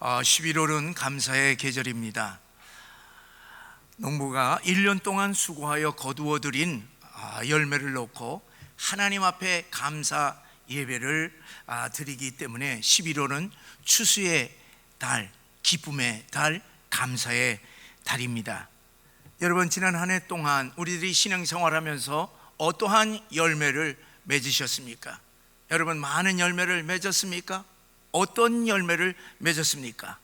11월은 감사의 계절입니다. 농부가 1년 동안 수고하여 거두어들인 열매를 놓고 하나님 앞에 감사 예배를 드리기 때문에 11월은 추수의 달, 기쁨의 달, 감사의 달입니다. 여러분, 지난 한 해 동안 우리들이 신앙생활하면서 어떠한 열매를 맺으셨습니까? 여러분, 많은 열매를 맺었습니까? 어떤 열매를 맺었습니까?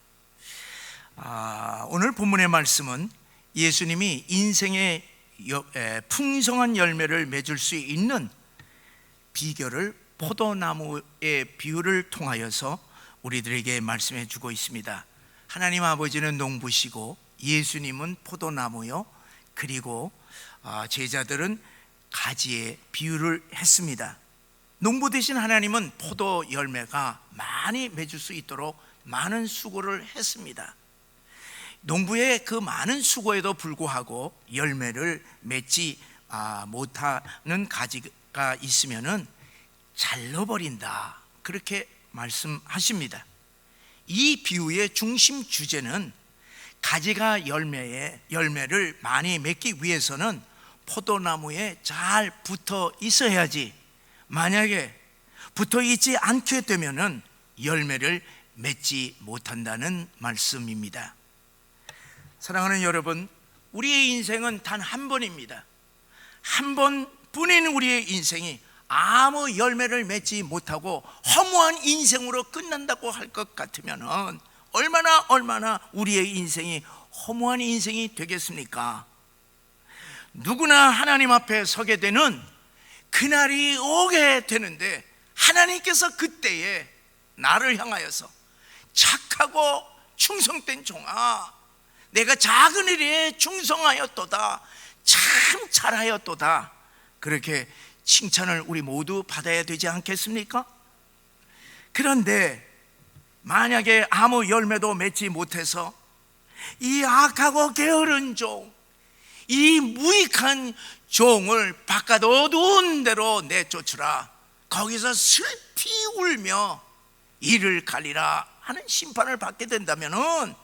오늘 본문의 말씀은 예수님이 인생의 풍성한 열매를 맺을 수 있는 비결을 포도나무의 비유를 통하여서 우리들에게 말씀해 주고 있습니다. 하나님 아버지는 농부시고 예수님은 포도나무요, 그리고 제자들은 가지의 비유를 했습니다. 농부 되신 하나님은 포도 열매가 많이 맺을 수 있도록 많은 수고를 했습니다. 농부의 그 많은 수고에도 불구하고 열매를 맺지 못하는 가지가 있으면은 잘라버린다, 그렇게 말씀하십니다. 이 비유의 중심 주제는 가지가 열매를 많이 맺기 위해서는 포도나무에 잘 붙어 있어야지, 만약에 붙어 있지 않게 되면은 열매를 맺지 못한다는 말씀입니다. 사랑하는 여러분, 우리의 인생은 단 한 번입니다. 한 번뿐인 우리의 인생이 아무 열매를 맺지 못하고 허무한 인생으로 끝난다고 할 것 같으면 얼마나 우리의 인생이 허무한 인생이 되겠습니까? 누구나 하나님 앞에 서게 되는 그날이 오게 되는데, 하나님께서 그때에 나를 향하여서 착하고 충성된 종아, 내가 작은 일에 충성하였도다, 참 잘하였도다, 그렇게 칭찬을 우리 모두 받아야 되지 않겠습니까? 그런데 만약에 아무 열매도 맺지 못해서 이 악하고 게으른 종, 이 무익한 종을 바깥 어두운 데로 내쫓으라, 거기서 슬피 울며 이를 갈리라 하는 심판을 받게 된다면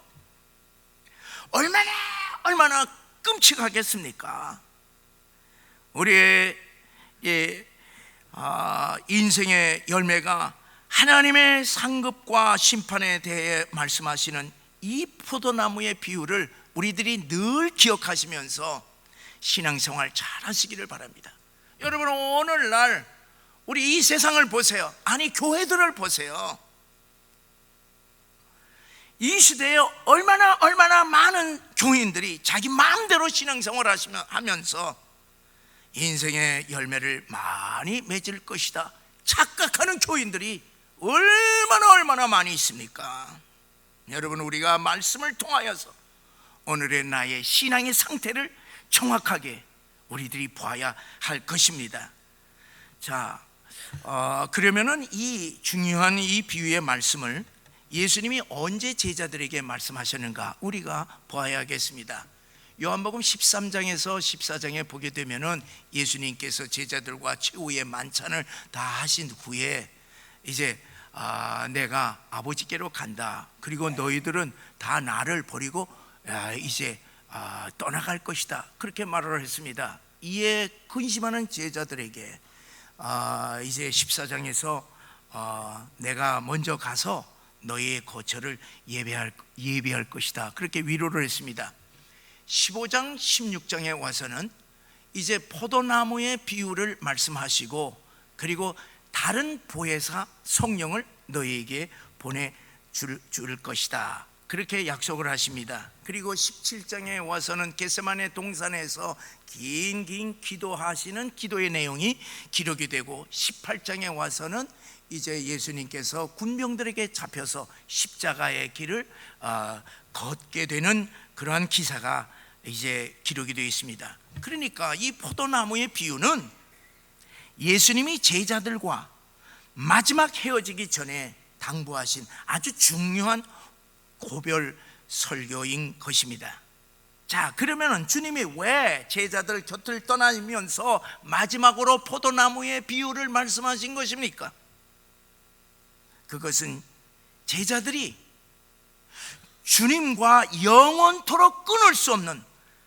얼마나 끔찍하겠습니까? 우리의 인생의 열매가 하나님의 상급과 심판에 대해 말씀하시는 이 포도나무의 비유를 우리들이 늘 기억하시면서 신앙생활 잘 하시기를 바랍니다. 여러분, 오늘날 우리 이 세상을 보세요. 아니, 교회들을 보세요. 이 시대에 얼마나 많은 교인들이 자기 마음대로 신앙생활 하면서 인생의 열매를 많이 맺을 것이다 착각하는 교인들이 얼마나 많이 있습니까? 여러분, 우리가 말씀을 통하여서 오늘의 나의 신앙의 상태를 정확하게 우리들이 봐야 할 것입니다. 자, 그러면은 이 중요한 이 비유의 말씀을 예수님이 언제 제자들에게 말씀하셨는가 우리가 봐야겠습니다. 요한복음 13장에서 14장에 보게 되면은 예수님께서 제자들과 최후의 만찬을 다 하신 후에 이제 내가 아버지께로 간다, 그리고 너희들은 다 나를 버리고 이제 떠나갈 것이다, 그렇게 말을 했습니다. 이에 근심하는 제자들에게 이제 14장에서 내가 먼저 가서 너희의 거처를 예배할 것이다, 그렇게 위로를 했습니다. 15장 16장에 와서는 이제 포도나무의 비유를 말씀하시고, 그리고 다른 보혜사 성령을 너희에게 보내줄 것이다, 그렇게 약속을 하십니다. 그리고 17장에 와서는 겟세마네 동산에서 긴 기도하시는 기도의 내용이 기록이 되고, 18장에 와서는 이제 예수님께서 군병들에게 잡혀서 십자가의 길을 걷게 되는 그러한 기사가 이제 기록이 되어 있습니다. 그러니까 이 포도나무의 비유는 예수님이 제자들과 마지막 헤어지기 전에 당부하신 아주 중요한 고별 설교인 것입니다. 자, 그러면 주님이 왜 제자들 곁을 떠나면서 마지막으로 포도나무의 비유를 말씀하신 것입니까? 그것은 제자들이 주님과 영원토록 끊을 수 없는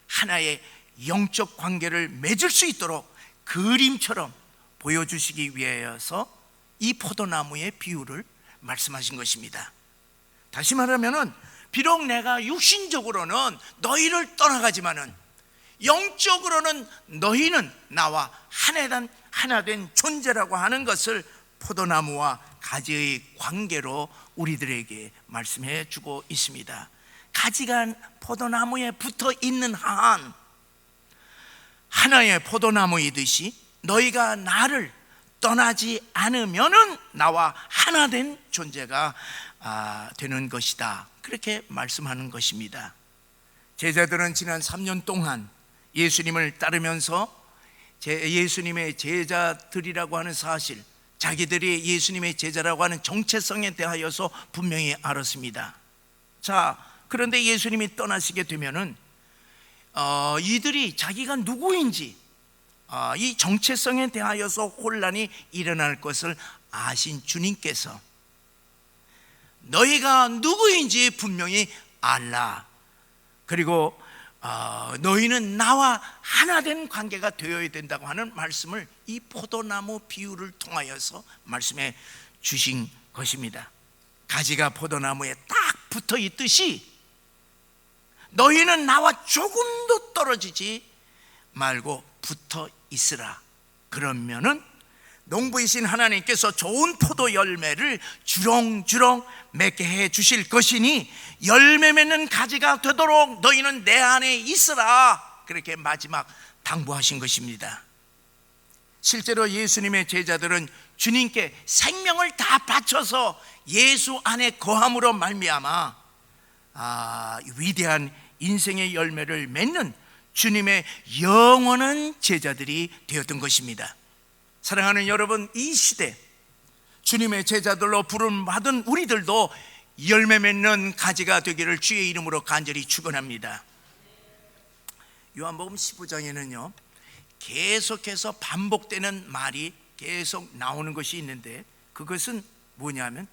하나의 영적 관계를 맺을 수 있도록 그림처럼 보여주시기 위하여서 이 포도나무의 비유를 말씀하신 것입니다. 다시 말하면 비록 내가 육신적으로는 너희를 떠나가지만은 영적으로는 너희는 나와 하나 된 존재라고 하는 것을 포도나무와 가지의 관계로 우리들에게 말씀해 주고 있습니다. 가지가 포도나무에 붙어 있는 한 하나의 포도나무이듯이 너희가 나를 떠나지 않으면은 나와 하나 된 존재가 되는 것이다. 그렇게 말씀하는 것입니다. 제자들은 지난 3년 동안 예수님을 따르면서 예수님의 제자들이라고 하는 사실, 자기들이 예수님의 제자라고 하는 정체성에 대하여서 분명히 알았습니다. 자, 그런데 예수님이 떠나시게 되면은 이들이 자기가 누구인지 이 정체성에 대하여서 혼란이 일어날 것을 아신 주님께서 너희가 누구인지 분명히 알라. 그리고 너희는 나와 하나 된 관계가 되어야 된다고 하는 말씀을 이 포도나무 비유를 통하여서 말씀해 주신 것입니다. 가지가 포도나무에 딱 붙어 있듯이 너희는 나와 조금도 떨어지지 말고 붙어 있으라. 그러면은 농부이신 하나님께서 좋은 포도 열매를 주렁주렁 맺게 해 주실 것이니 열매 맺는 가지가 되도록 너희는 내 안에 있으라. 그렇게 마지막 당부하신 것입니다. 실제로 예수님의 제자들은 주님께 생명을 다 바쳐서 예수 안에 거함으로 말미암아 위대한 인생의 열매를 맺는 주님의 영원한 제자들이 되었던 것입니다. 사랑하는 여러분, 이 시대 주님의 제자들로 부름받은 우리들도 열매 맺는 가지가 되기를 주의 이름으로 간절히 축원합니다. 요한복음 15장에는요 계속해서 반복되는 말이 계속 나오는 것이 있는데 그것은 뭐냐면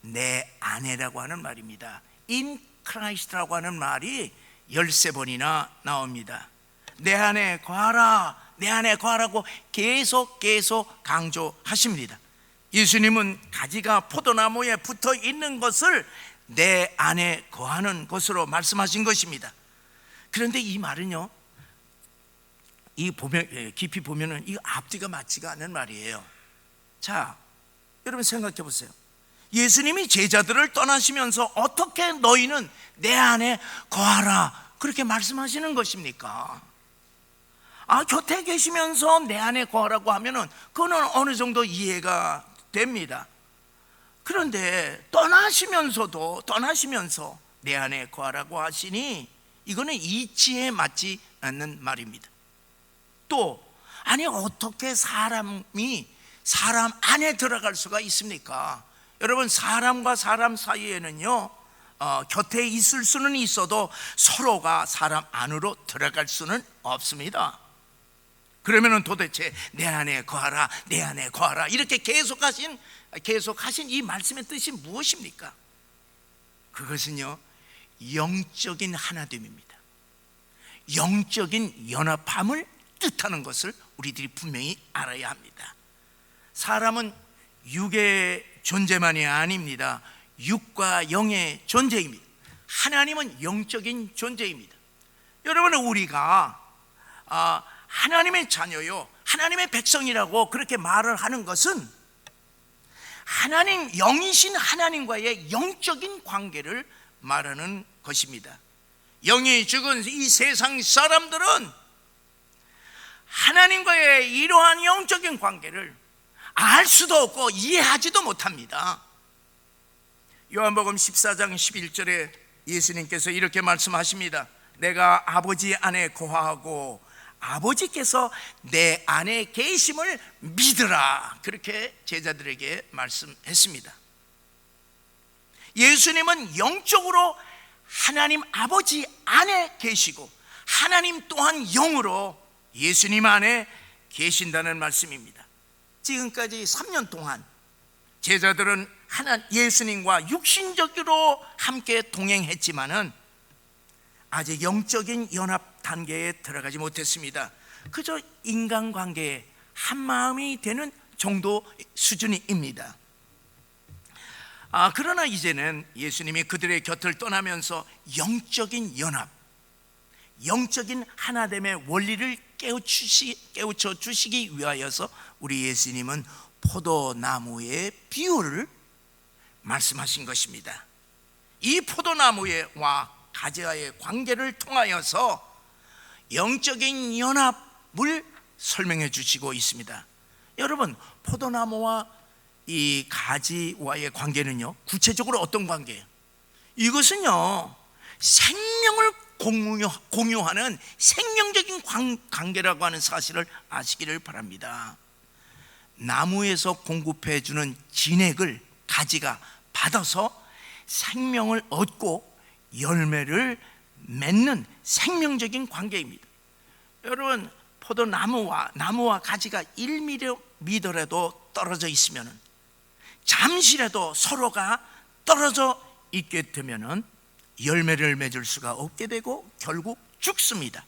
내 안에라고 하는 말입니다. In Christ라고 하는 말이 13번이나 나옵니다. 내 안에 거하라, 내 안에 거하라고 계속 강조하십니다. 예수님은 가지가 포도나무에 붙어 있는 것을 내 안에 거하는 것으로 말씀하신 것입니다. 그런데 이 말은요, 깊이 보면은 이 앞뒤가 맞지가 않는 말이에요. 자, 여러분 생각해 보세요. 예수님이 제자들을 떠나시면서 어떻게 너희는 내 안에 거하라 그렇게 말씀하시는 것입니까? 곁에 계시면서 내 안에 거하라고 하면은 그거는 어느 정도 이해가 됩니다. 그런데 떠나시면서 내 안에 거하라고 하시니 이거는 이치에 맞지 않는 말입니다. 또 어떻게 사람이 사람 안에 들어갈 수가 있습니까? 여러분, 사람과 사람 사이에는요 곁에 있을 수는 있어도 서로가 사람 안으로 들어갈 수는 없습니다. 그러면은 도대체 내 안에 거하라, 내 안에 거하라 이렇게 계속하신 이 말씀의 뜻이 무엇입니까? 그것은요 영적인 하나됨입니다. 영적인 연합함을 뜻하는 것을 우리들이 분명히 알아야 합니다. 사람은 육의 존재만이 아닙니다. 육과 영의 존재입니다. 하나님은 영적인 존재입니다. 여러분, 우리가 하나님의 자녀요, 하나님의 백성이라고 그렇게 말을 하는 것은 하나님, 영이신 하나님과의 영적인 관계를 말하는 것입니다. 영이 죽은 이 세상 사람들은 하나님과의 이러한 영적인 관계를 알 수도 없고 이해하지도 못합니다. 요한복음 14장 11절에 예수님께서 이렇게 말씀하십니다. 내가 아버지 안에 거하고 아버지께서 내 안에 계심을 믿으라. 그렇게 제자들에게 말씀했습니다. 예수님은 영적으로 하나님 아버지 안에 계시고 하나님 또한 영으로 예수님 안에 계신다는 말씀입니다. 지금까지 3년 동안 제자들은 예수님과 육신적으로 함께 동행했지만은 아직 영적인 연합 단계에 들어가지 못했습니다. 그저 인간관계에 한마음이 되는 정도 수준입니다. 그러나 이제는 예수님이 그들의 곁을 떠나면서 영적인 연합, 영적인 하나됨의 원리를 깨우쳐 주시기 위하여서 우리 예수님은 포도나무의 비유를 말씀하신 것입니다. 이 포도나무와 가지와의 관계를 통하여서 영적인 연합을 설명해 주시고 있습니다. 여러분, 포도나무와 이 가지와의 관계는요, 구체적으로 어떤 관계예요? 이것은요, 생명을 공유하는 생명적인 관계라고 하는 사실을 아시기를 바랍니다. 나무에서 공급해 주는 진액을 가지가 받아서 생명을 얻고 열매를 맺는 생명적인 관계입니다. 여러분, 나무와 가지가 1mm라도 떨어져 있으면, 잠시라도 서로가 떨어져 있게 되면 열매를 맺을 수가 없게 되고 결국 죽습니다.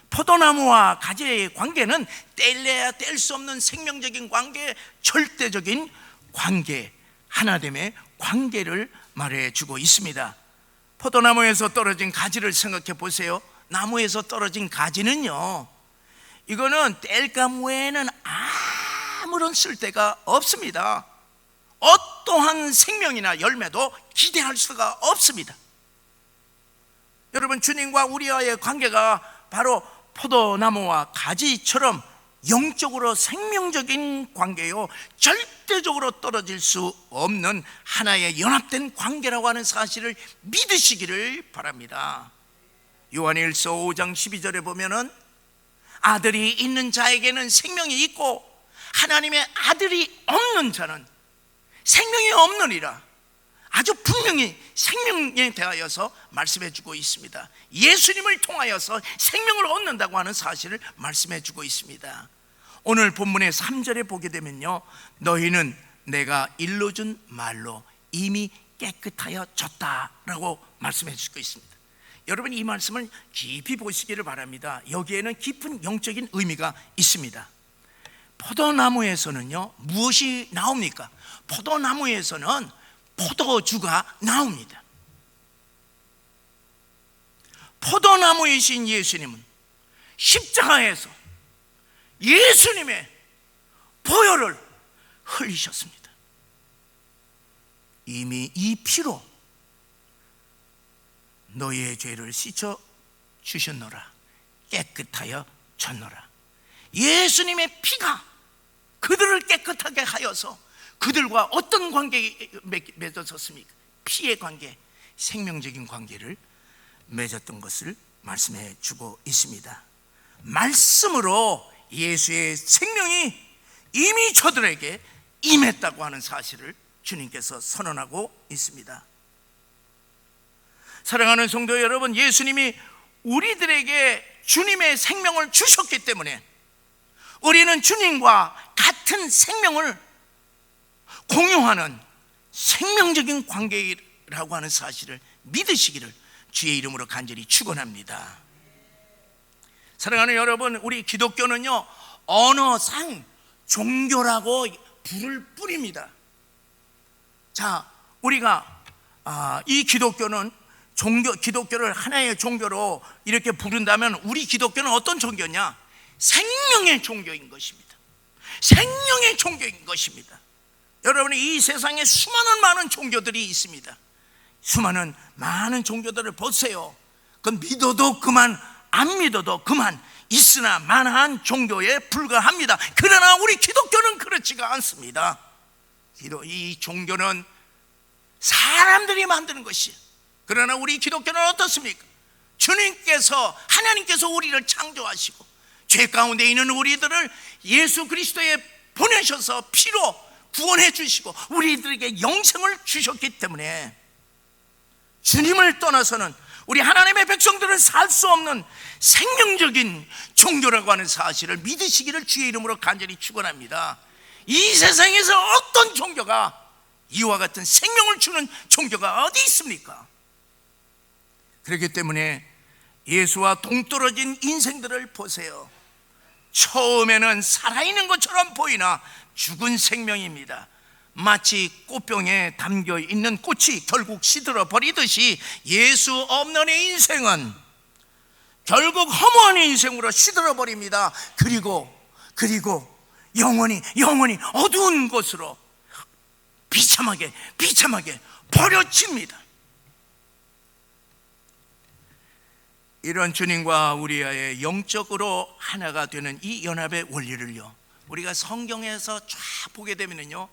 포도나무와 가지의 관계는 뗄래야 뗄 수 없는 생명적인 관계, 절대적인 관계, 하나됨의 관계를 말해주고 있습니다. 포도나무에서 떨어진 가지를 생각해 보세요. 나무에서 떨어진 가지는요, 이거는 뗄감 외에는 아무런 쓸데가 없습니다. 어떠한 생명이나 열매도 기대할 수가 없습니다. 여러분, 주님과 우리와의 관계가 바로 포도나무와 가지처럼 영적으로 생명적인 관계요, 절대적으로 떨어질 수 없는 하나의 연합된 관계라고 하는 사실을 믿으시기를 바랍니다. 요한일서 5장 12절에 보면은 아들이 있는 자에게는 생명이 있고 하나님의 아들이 없는 자는 생명이 없느니라, 아주 분명히 생명에 대하여서 말씀해 주고 있습니다. 예수님을 통하여서 생명을 얻는다고 하는 사실을 말씀해 주고 있습니다. 오늘 본문의 3절에 보게 되면요, 너희는 내가 일러준 말로 이미 깨끗하여 졌다라고 말씀해 주고 있습니다. 여러분, 이 말씀을 깊이 보시기를 바랍니다. 여기에는 깊은 영적인 의미가 있습니다. 포도나무에서는요, 무엇이 나옵니까? 포도나무에서는 포도주가 나옵니다. 포도나무이신 예수님은 십자가에서 예수님의 보혈을 흘리셨습니다. 이미 이 피로 너희의 죄를 씻어 주셨노라, 깨끗하여 졌노라. 예수님의 피가 그들을 깨끗하게 하여서 그들과 어떤 관계에 맺어졌습니까? 피의 관계, 생명적인 관계를 맺었던 것을 말씀해 주고 있습니다. 말씀으로 예수의 생명이 이미 저들에게 임했다고 하는 사실을 주님께서 선언하고 있습니다. 사랑하는 성도 여러분, 예수님이 우리들에게 주님의 생명을 주셨기 때문에 우리는 주님과 같은 생명을 공유하는 생명적인 관계라고 하는 사실을 믿으시기를 주의 이름으로 간절히 축원합니다. 사랑하는 여러분, 우리 기독교는요, 언어상 종교라고 부를 뿐입니다. 자, 우리가 이 기독교는 기독교를 하나의 종교로 이렇게 부른다면 우리 기독교는 어떤 종교냐? 생명의 종교인 것입니다. 생명의 종교인 것입니다. 여러분, 이 세상에 수많은 많은 종교들이 있습니다. 수많은 많은 종교들을 보세요. 그 믿어도 그만, 안 믿어도 그만, 있으나 마나한 종교에 불과합니다. 그러나 우리 기독교는 그렇지가 않습니다. 이 종교는 사람들이 만드는 것이에요. 그러나 우리 기독교는 어떻습니까? 하나님께서 우리를 창조하시고 죄 가운데 있는 우리들을 예수 그리스도에 보내셔서 피로 구원해 주시고 우리들에게 영생을 주셨기 때문에 주님을 떠나서는 우리 하나님의 백성들은 살 수 없는 생명적인 종교라고 하는 사실을 믿으시기를 주의 이름으로 간절히 축원합니다. 이 세상에서 어떤 종교가 이와 같은 생명을 주는 종교가 어디 있습니까? 그렇기 때문에 예수와 동떨어진 인생들을 보세요. 처음에는 살아있는 것처럼 보이나 죽은 생명입니다. 마치 꽃병에 담겨 있는 꽃이 결국 시들어 버리듯이 예수 없는 인생은 결국 허무한 인생으로 시들어 버립니다. 그리고 영원히 어두운 곳으로 비참하게 버려집니다. 이런 주님과 우리의 영적으로 하나가 되는 이 연합의 원리를요, 우리가 성경에서 쫙 보게 되면요,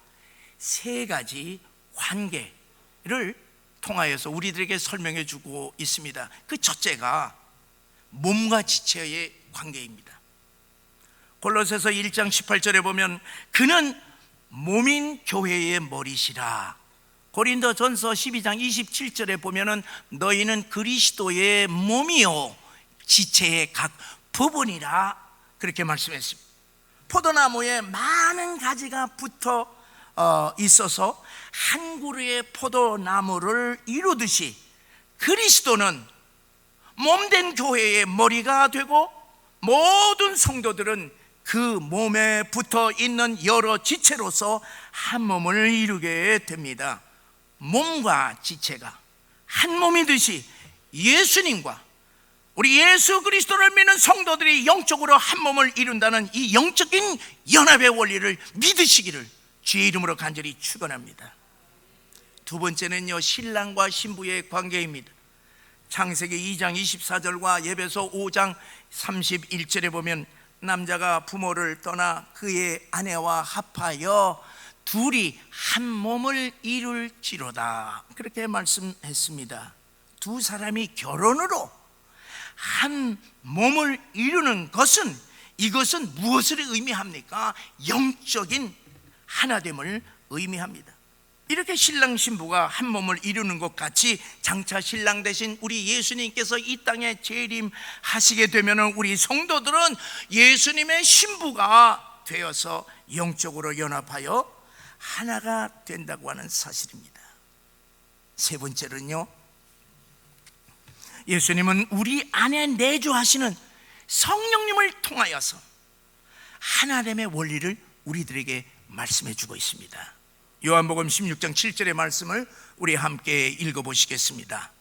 세 가지 관계를 통하여서 우리들에게 설명해 주고 있습니다. 그 첫째가 몸과 지체의 관계입니다. 골로새서 1장 18절에 보면 그는 몸인 교회의 머리시라. 고린도전서 12장 27절에 보면은 너희는 그리스도의 몸이요 지체의 각 부분이라, 그렇게 말씀했습니다. 포도나무에 많은 가지가 붙어 있어서 한 그루의 포도나무를 이루듯이 그리스도는 몸된 교회의 머리가 되고 모든 성도들은 그 몸에 붙어 있는 여러 지체로서 한 몸을 이루게 됩니다. 몸과 지체가 한 몸이듯이 예수님과 우리 예수 그리스도를 믿는 성도들이 영적으로 한 몸을 이룬다는 이 영적인 연합의 원리를 믿으시기를 주의 이름으로 간절히 축원합니다. 두 번째는요, 신랑과 신부의 관계입니다. 창세기 2장 24절과 에베소 5장 31절에 보면 남자가 부모를 떠나 그의 아내와 합하여 둘이 한 몸을 이룰지로다, 그렇게 말씀했습니다. 두 사람이 결혼으로 한 몸을 이루는 것은, 이것은 무엇을 의미합니까? 영적인 하나됨을 의미합니다. 이렇게 신랑 신부가 한 몸을 이루는 것 같이 장차 신랑 대신 우리 예수님께서 이 땅에 재림하시게 되면 우리 성도들은 예수님의 신부가 되어서 영적으로 연합하여 하나가 된다고 하는 사실입니다. 세 번째는요, 예수님은 우리 안에 내주하시는 성령님을 통하여서 하나됨의 원리를 우리들에게 말씀해 주고 있습니다. 요한복음 16장 7절의 말씀을 우리 함께 읽어보시겠습니다.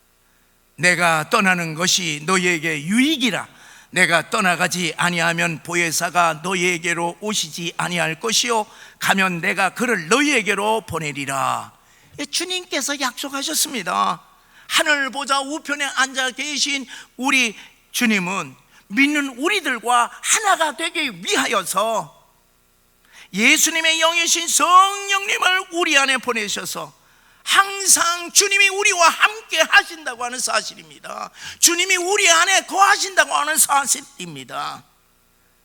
내가 떠나는 것이 너희에게 유익이라. 내가 떠나가지 아니하면 보혜사가 너희에게로 오시지 아니할 것이요 가면 내가 그를 너희에게로 보내리라. 주님께서 약속하셨습니다. 하늘 보좌 우편에 앉아 계신 우리 주님은 믿는 우리들과 하나가 되기 위하여서 예수님의 영이신 성령님을 우리 안에 보내셔서 항상 주님이 우리와 함께 하신다고 하는 사실입니다. 주님이 우리 안에 거하신다고 하는 사실입니다.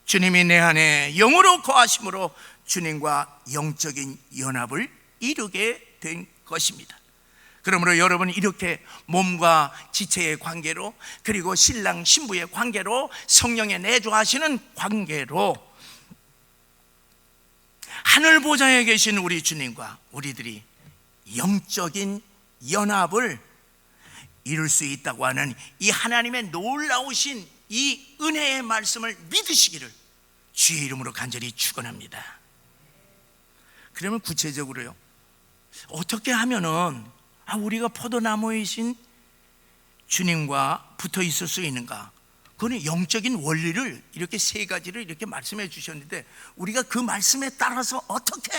주님이 내 안에 영으로 거하심으로 주님과 영적인 연합을 이루게 된 것입니다. 그러므로 여러분, 이렇게 몸과 지체의 관계로, 그리고 신랑 신부의 관계로, 성령의 내주하시는 관계로 하늘 보좌에 계신 우리 주님과 우리들이 영적인 연합을 이룰 수 있다고 하는 이 하나님의 놀라우신 이 은혜의 말씀을 믿으시기를 주의 이름으로 간절히 축원합니다. 그러면 구체적으로요, 어떻게 하면은 우리가 포도나무이신 주님과 붙어 있을 수 있는가? 그거는 영적인 원리를 이렇게 세 가지를 이렇게 말씀해 주셨는데, 우리가 그 말씀에 따라서 어떻게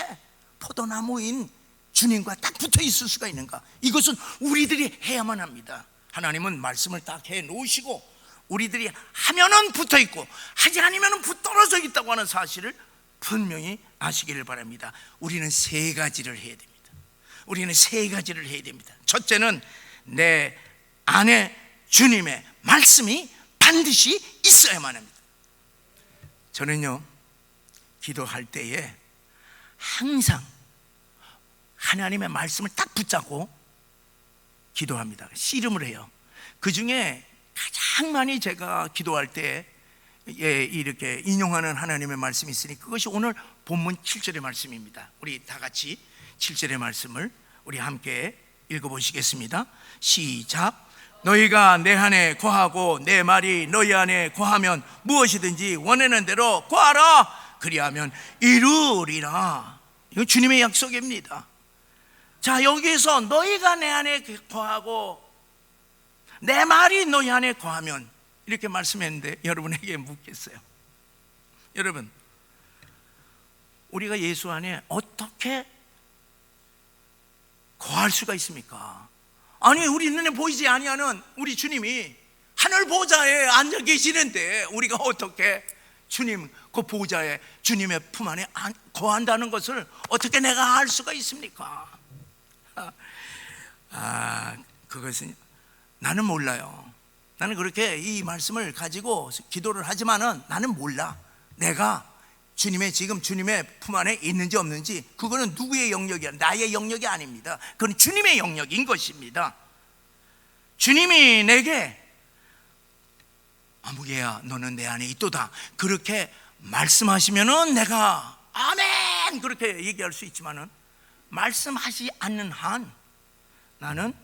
포도나무인 주님과 딱 붙어 있을 수가 있는가? 이것은 우리들이 해야만 합니다. 하나님은 말씀을 딱 해 놓으시고 우리들이 하면은 붙어 있고 하지 않으면은 떨어져 있다고 하는 사실을 분명히 아시기를 바랍니다. 우리는 세 가지를 해야 됩니다. 우리는 세 가지를 해야 됩니다. 첫째는 내 안에 주님의 말씀이 반드시 있어야만 합니다. 저는요, 기도할 때에 항상 하나님의 말씀을 딱 붙잡고 기도합니다. 씨름을 해요. 그 중에 가장 많이 제가 기도할 때 이렇게 인용하는 하나님의 말씀이 있으니 그것이 오늘 본문 7절의 말씀입니다. 우리 다 같이 7절의 말씀을 우리 함께 읽어보시겠습니다. 시작. 너희가 내 안에 거하고 내 말이 너희 안에 거하면 무엇이든지 원하는 대로 구하라. 그리하면 이루리라. 이건 주님의 약속입니다. 자, 여기에서 너희가 내 안에 거하고 내 말이 너희 안에 거하면 이렇게 말씀했는데 여러분에게 묻겠어요. 여러분, 우리가 예수 안에 어떻게 거할 수가 있습니까? 아니, 우리 눈에 보이지 아니하는 우리 주님이 하늘 보좌에 앉아 계시는데 우리가 어떻게 주님 그 보좌에 주님의 품 안에 거한다는 것을 어떻게 내가 알 수가 있습니까? 그것은 나는 몰라요. 나는 그렇게 이 말씀을 가지고 기도를 하지만은 나는 몰라. 내가 지금 주님의 품 안에 있는지 없는지 그거는 누구의 영역이야? 나의 영역이 아닙니다. 그건 주님의 영역인 것입니다. 주님이 내게 아무개야 너는 내 안에 있도다 그렇게 말씀하시면은 내가 아멘 그렇게 얘기할 수 있지만은 말씀하지 않는 한 나는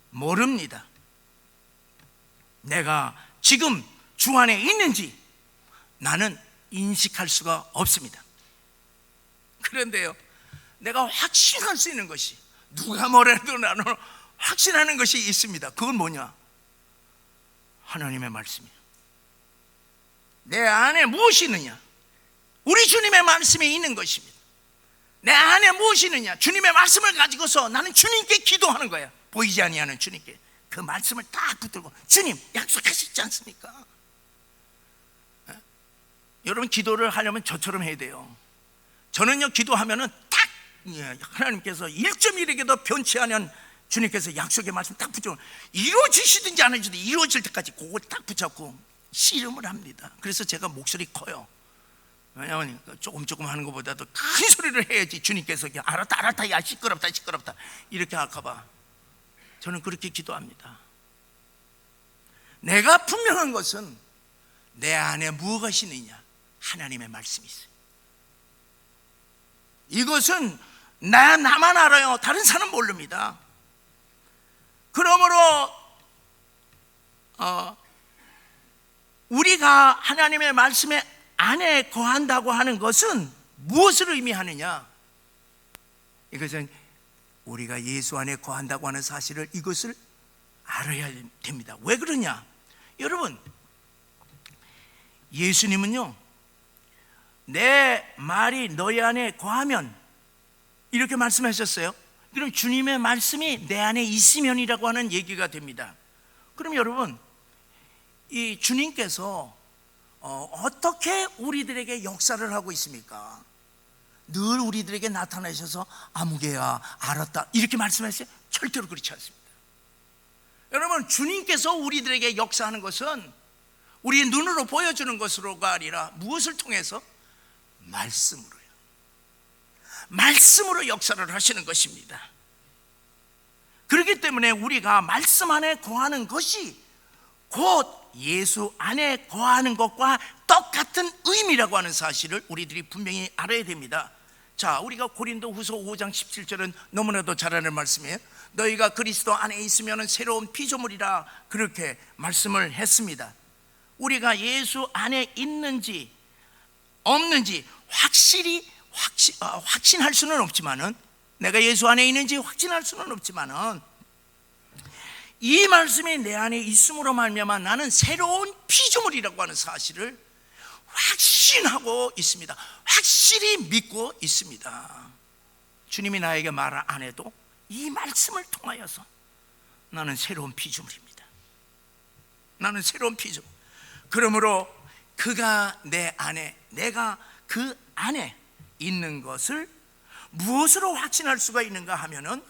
모릅니다. 내가 지금 주 안에 있는지 나는 인식할 수가 없습니다. 그런데요, 내가 확신할 수 있는 것이 누가 뭐래도 나는 확신하는 것이 있습니다. 그건 뭐냐? 하나님의 말씀이에요. 내 안에 무엇이 있느냐? 우리 주님의 말씀이 있는 것입니다. 내 안에 무엇이 있느냐? 주님의 말씀을 가지고서 나는 주님께 기도하는 거야. 보이지 아니하는 주님께 그 말씀을 딱 붙들고 주님 약속하셨지 않습니까? 여러분, 기도를 하려면 저처럼 해야 돼요. 저는요, 기도하면은 딱 하나님께서 1.1에게도 변치 않은 주님께서 약속의 말씀 딱 붙여 이루어지시든지 안 해주든지 이루어질 때까지 그걸 딱 붙잡고 씨름을 합니다. 그래서 제가 목소리 커요. 왜냐하면 조금 하는 것보다도 큰 소리를 해야지 주님께서 알았다 야 시끄럽다 이렇게 할까봐 저는 그렇게 기도합니다. 내가 분명한 것은 내 안에 무엇이 있느냐? 하나님의 말씀이 있어요. 이것은 나만 알아요. 다른 사람 모릅니다. 그러므로 우리가 하나님의 말씀에 안에 거한다고 하는 것은 무엇을 의미하느냐? 이것은 우리가 예수 안에 거한다고 하는 사실을 이것을 알아야 됩니다. 왜 그러냐? 여러분, 예수님은요, 내 말이 너희 안에 거하면 이렇게 말씀하셨어요. 그럼 주님의 말씀이 내 안에 있으면이라고 하는 얘기가 됩니다. 그럼 여러분, 이 주님께서 어떻게 우리들에게 역사를 하고 있습니까? 늘 우리들에게 나타나셔서 아무개야 알았다 이렇게 말씀하세요? 절대로 그렇지 않습니다. 여러분, 주님께서 우리들에게 역사하는 것은 우리의 눈으로 보여주는 것으로가 아니라 무엇을 통해서? 말씀으로요. 말씀으로 역사를 하시는 것입니다. 그렇기 때문에 우리가 말씀 안에 거하는 것이 곧 예수 안에 거하는 것과 똑같은 의미라고 하는 사실을 우리들이 분명히 알아야 됩니다. 자, 우리가 고린도후서 5장 17절은 너무나도 잘 아는 말씀이에요. 너희가 그리스도 안에 있으면 새로운 피조물이라 그렇게 말씀을 했습니다. 우리가 예수 안에 있는지 없는지 확신할 수는 없지만은, 내가 예수 안에 있는지 확신할 수는 없지만은 이 말씀이 내 안에 있음으로 말미암아 나는 새로운 피조물이라고 하는 사실을 확신하고 있습니다. 확실히 믿고 있습니다. 주님이 나에게 말 안 해도 이 말씀을 통하여서 나는 새로운 피조물입니다. 나는 새로운 피조물. 그러므로 그가 내 안에, 내가 그 안에 있는 것을 무엇으로 확신할 수가 있는가 하면은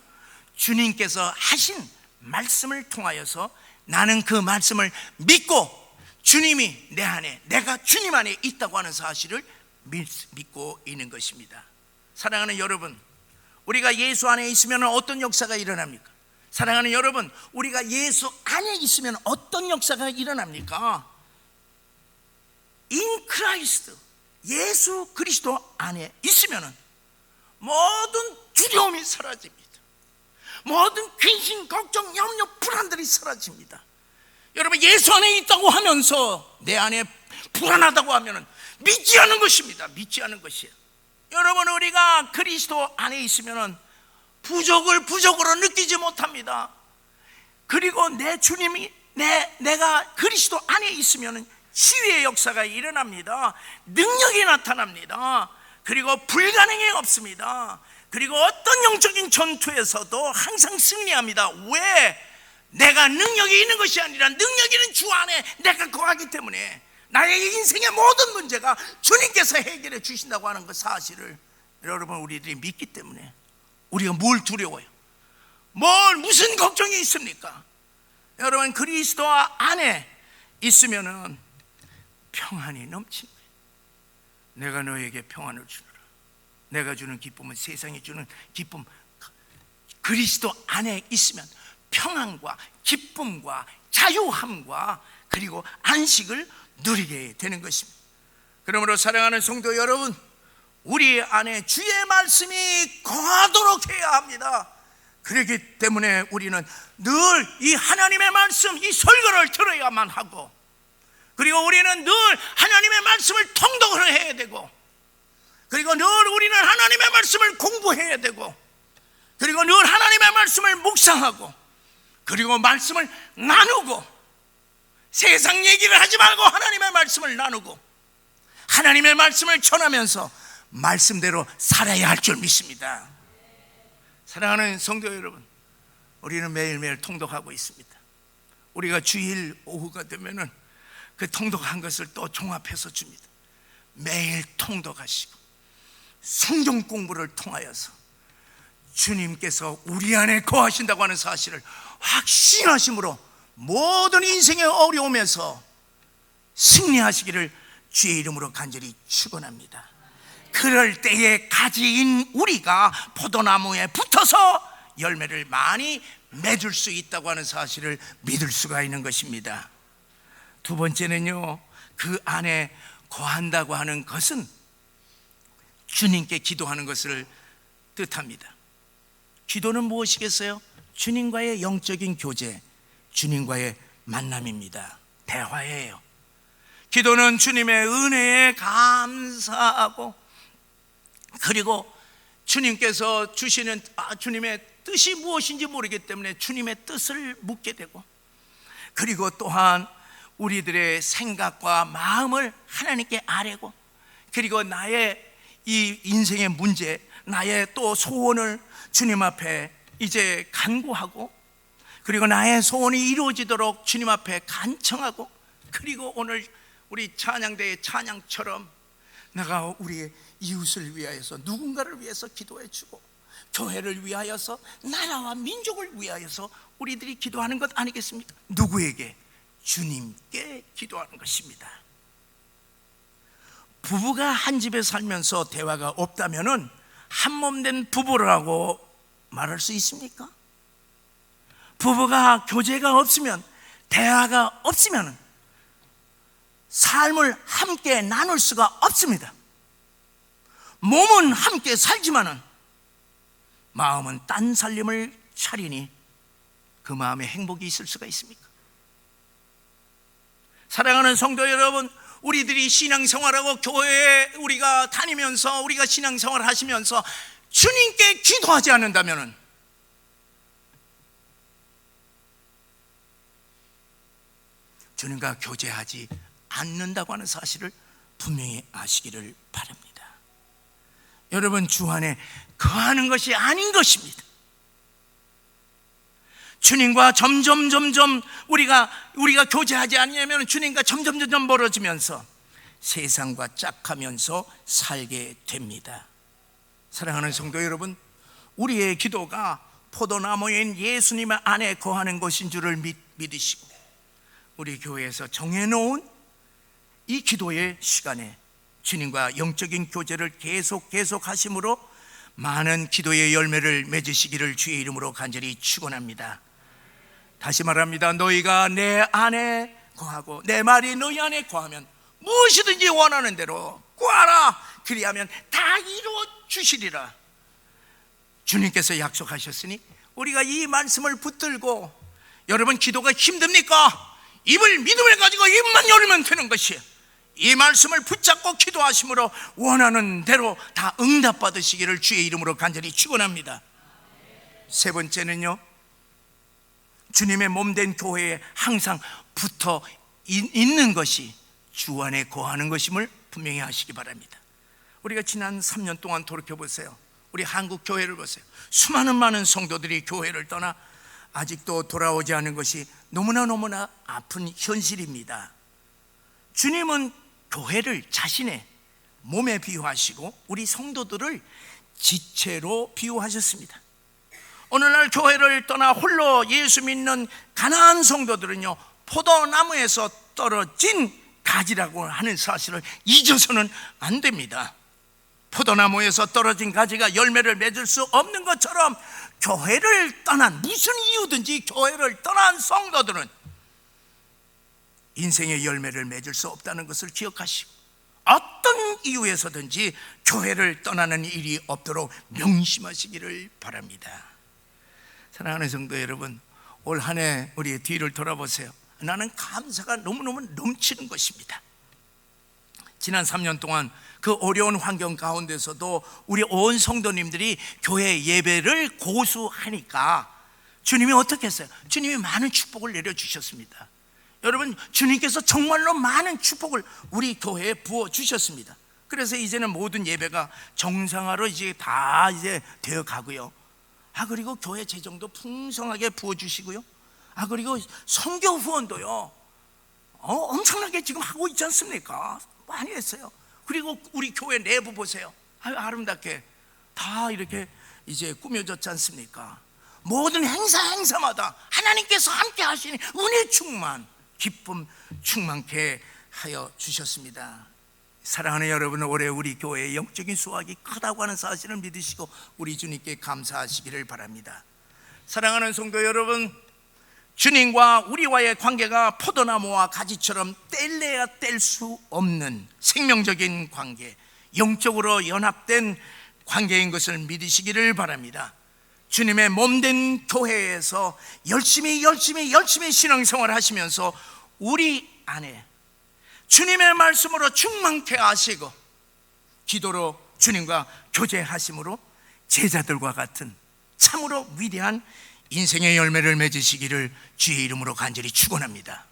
주님께서 하신 말씀을 통하여서 나는 그 말씀을 믿고 주님이 내 안에, 내가 주님 안에 있다고 하는 사실을 믿고 있는 것입니다. 사랑하는 여러분, 우리가 예수 안에 있으면 어떤 역사가 일어납니까? 사랑하는 여러분, 우리가 예수 안에 있으면 어떤 역사가 일어납니까? in Christ, 예수 그리스도 안에 있으면 모든 두려움이 사라집니다. 모든 근심, 걱정, 염려, 불안들이 사라집니다. 여러분, 예수 안에 있다고 하면서 내 안에 불안하다고 하면 믿지 않은 것입니다. 믿지 않은 것이에요. 여러분, 우리가 그리스도 안에 있으면 부족을 부족으로 느끼지 못합니다. 그리고 내 주님이 내가 그리스도 안에 있으면 치유의 역사가 일어납니다. 능력이 나타납니다. 그리고 불가능이 없습니다. 그리고 어떤 영적인 전투에서도 항상 승리합니다. 왜? 내가 능력이 있는 것이 아니라 능력이 있는 주 안에 내가 거하기 때문에 나의 인생의 모든 문제가 주님께서 해결해 주신다고 하는 그 사실을 여러분, 우리들이 믿기 때문에 우리가 뭘 두려워요? 무슨 걱정이 있습니까? 여러분, 그리스도 안에 있으면은 평안이 넘칩니다. 내가 너에게 평안을 주노라. 내가 주는 기쁨은 세상이 주는 기쁨. 그리스도 안에 있으면 평안과 기쁨과 자유함과 그리고 안식을 누리게 되는 것입니다. 그러므로 사랑하는 성도 여러분, 우리 안에 주의 말씀이 거하도록 해야 합니다. 그렇기 때문에 우리는 늘 이 하나님의 말씀, 이 설교를 들어야만 하고, 그리고 우리는 늘 하나님의 말씀을 통독을 해야 되고, 그리고 늘 우리는 하나님의 말씀을 공부해야 되고, 그리고 늘 하나님의 말씀을 묵상하고, 그리고 말씀을 나누고, 세상 얘기를 하지 말고 하나님의 말씀을 나누고 하나님의 말씀을 전하면서 말씀대로 살아야 할 줄 믿습니다. 사랑하는 성도 여러분, 우리는 매일매일 통독하고 있습니다. 우리가 주일 오후가 되면은 그 통독한 것을 또 종합해서 줍니다. 매일 통독하시고 성경 공부를 통하여서 주님께서 우리 안에 거하신다고 하는 사실을 확신하심으로 모든 인생의 어려움에서 승리하시기를 주의 이름으로 간절히 축원합니다. 그럴 때에 가지인 우리가 포도나무에 붙어서 열매를 많이 맺을 수 있다고 하는 사실을 믿을 수가 있는 것입니다. 두 번째는요, 그 안에 거한다고 하는 것은 주님께 기도하는 것을 뜻합니다. 기도는 무엇이겠어요? 주님과의 영적인 교제, 주님과의 만남입니다. 대화예요. 기도는 주님의 은혜에 감사하고, 그리고 주님께서 주시는 주님의 뜻이 무엇인지 모르기 때문에 주님의 뜻을 묻게 되고, 그리고 또한 우리들의 생각과 마음을 하나님께 아뢰고, 그리고 나의 이 인생의 문제, 나의 또 소원을 주님 앞에 이제 간구하고, 그리고 나의 소원이 이루어지도록 주님 앞에 간청하고, 그리고 오늘 우리 찬양대의 찬양처럼 내가 우리의 이웃을 위하여서, 누군가를 위해서 기도해 주고, 교회를 위하여서, 나라와 민족을 위하여서 우리들이 기도하는 것 아니겠습니까? 누구에게? 주님께 기도하는 것입니다. 부부가 한 집에 살면서 대화가 없다면은 한몸된 부부라고 말할 수 있습니까? 부부가 교제가 없으면, 대화가 없으면 삶을 함께 나눌 수가 없습니다. 몸은 함께 살지만은 마음은 딴 살림을 차리니 그 마음에 행복이 있을 수가 있습니까? 사랑하는 성도 여러분, 우리들이 신앙생활하고 교회에 우리가 다니면서, 우리가 신앙생활을 하시면서 주님께 기도하지 않는다면 주님과 교제하지 않는다고 하는 사실을 분명히 아시기를 바랍니다. 여러분, 주 안에 거하는 것이 아닌 것입니다. 주님과 점점 우리가 교제하지 않으면 주님과 점점 멀어지면서 세상과 짝하면서 살게 됩니다. 사랑하는 성도 여러분, 우리의 기도가 포도나무인 예수님 안에 거하는 것인 줄을 믿으시고, 우리 교회에서 정해놓은 이 기도의 시간에 주님과 영적인 교제를 계속 하심으로 많은 기도의 열매를 맺으시기를 주의 이름으로 간절히 축원합니다. 다시 말합니다. 너희가 내 안에 거하고 내 말이 너희 안에 거하면 무엇이든지 원하는 대로 구하라. 그리하면 다 이루어 주시리라. 주님께서 약속하셨으니 우리가 이 말씀을 붙들고, 여러분 기도가 힘듭니까? 입을 믿음을 가지고 입만 열면 되는 것이에요. 이 말씀을 붙잡고 기도하심으로 원하는 대로 다 응답받으시기를 주의 이름으로 간절히 축원합니다. 세 번째는요, 주님의 몸된 교회에 항상 붙어 있는 것이 주 안에 거하는 것임을 분명히 하시기 바랍니다. 우리가 지난 3년 동안 돌이켜보세요. 우리 한국 교회를 보세요. 수많은 많은 성도들이 교회를 떠나 아직도 돌아오지 않은 것이 너무나 아픈 현실입니다. 주님은 교회를 자신의 몸에 비유하시고 우리 성도들을 지체로 비유하셨습니다. 오늘날 교회를 떠나 홀로 예수 믿는 가난한 성도들은요, 포도나무에서 떨어진 가지라고 하는 사실을 잊어서는 안 됩니다. 포도나무에서 떨어진 가지가 열매를 맺을 수 없는 것처럼 교회를 떠난, 무슨 이유든지 교회를 떠난 성도들은 인생의 열매를 맺을 수 없다는 것을 기억하시고, 어떤 이유에서든지 교회를 떠나는 일이 없도록 명심하시기를 바랍니다. 사랑하는 성도 여러분, 올 한 해 우리의 뒤를 돌아보세요. 나는 감사가 너무너무 넘치는 것입니다. 지난 3년 동안 그 어려운 환경 가운데서도 우리 온 성도님들이 교회 예배를 고수하니까 주님이 어떻게 했어요? 주님이 많은 축복을 내려주셨습니다. 여러분, 주님께서 정말로 많은 축복을 우리 교회에 부어주셨습니다. 그래서 이제는 모든 예배가 정상화로 이제 다 되어 가고요. 그리고 교회 재정도 풍성하게 부어주시고요. 그리고 선교 후원도요, 엄청나게 지금 하고 있지 않습니까? 많이 했어요. 그리고 우리 교회 내부 보세요. 아름답게 다 이렇게 이제 꾸며졌지 않습니까? 모든 행사마다 하나님께서 함께 하시니 은혜 충만, 기쁨 충만케 하여 주셨습니다. 사랑하는 여러분, 올해 우리 교회의 영적인 수확이 크다고 하는 사실을 믿으시고 우리 주님께 감사하시기를 바랍니다. 사랑하는 성도 여러분, 주님과 우리와의 관계가 포도나무와 가지처럼 뗄래야 뗄 수 없는 생명적인 관계, 영적으로 연합된 관계인 것을 믿으시기를 바랍니다. 주님의 몸된 교회에서 열심히 신앙생활을 하시면서 우리 안에 주님의 말씀으로 충만케 하시고 기도로 주님과 교제하심으로 제자들과 같은 참으로 위대한 인생의 열매를 맺으시기를 주의 이름으로 간절히 축원합니다.